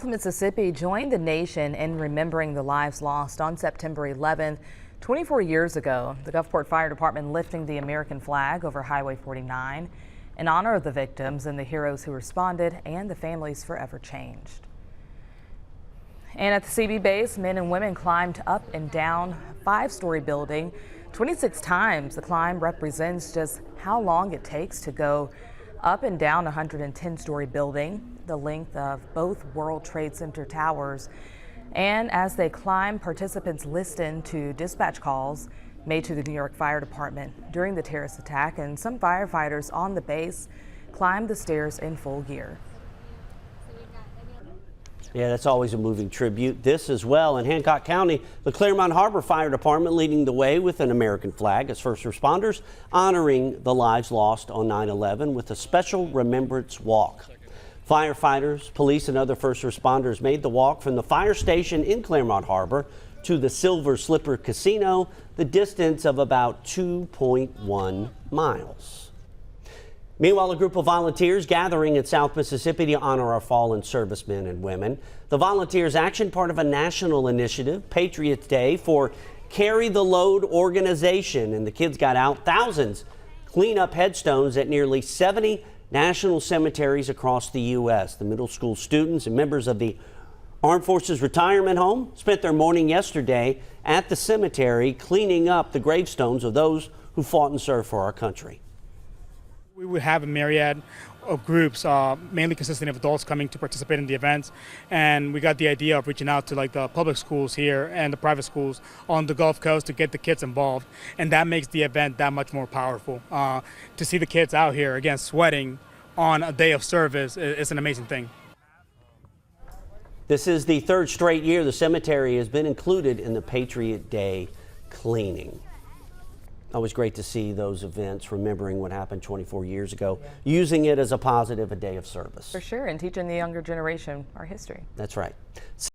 Mississippi joined the nation in remembering the lives lost on September 11th. 24 years ago, the Gulfport Fire Department lifting the American flag over Highway 49 in honor of the victims and the heroes who responded and the families forever changed. And at the CB base, men and women climbed up and down a 5-story building 26 times. The climb represents just how long it takes to go up and down a 110-story building, the length of both World Trade Center towers. And as they climb, participants listen to dispatch calls made to the New York Fire Department during the terrorist attack, and some firefighters on the base climbed the stairs in full gear. Yeah, that's always a moving tribute. This as well in Hancock County, the Claremont Harbor Fire Department leading the way with an American flag as first responders honoring the lives lost on 9/11 with a special remembrance walk. Firefighters, police, and other first responders made the walk from the fire station in Claremont Harbor to the Silver Slipper Casino, the distance of about 2.1 miles. Meanwhile, a group of volunteers gathering in South Mississippi to honor our fallen servicemen and women. The Volunteers Action, part of a national initiative, Patriots Day, for Carry the Load organization. And the kids got out thousands clean up headstones at nearly 70 national cemeteries across the U.S. The middle school students and members of the Armed Forces Retirement Home spent their morning yesterday at the cemetery cleaning up the gravestones of those who fought and served for our country. We would have a myriad of groups, mainly consisting of adults coming to participate in the events, and we got the idea of reaching out to the public schools here and the private schools on the Gulf Coast to get the kids involved, and that makes the event that much more powerful. To see the kids out here, again, sweating on a day of service is an amazing thing. This is the third straight year the cemetery has been included in the Patriot Day cleaning. Always great to see those events, remembering what happened 24 years ago, using it as a positive, a day of service. For sure, and teaching the younger generation our history. That's right.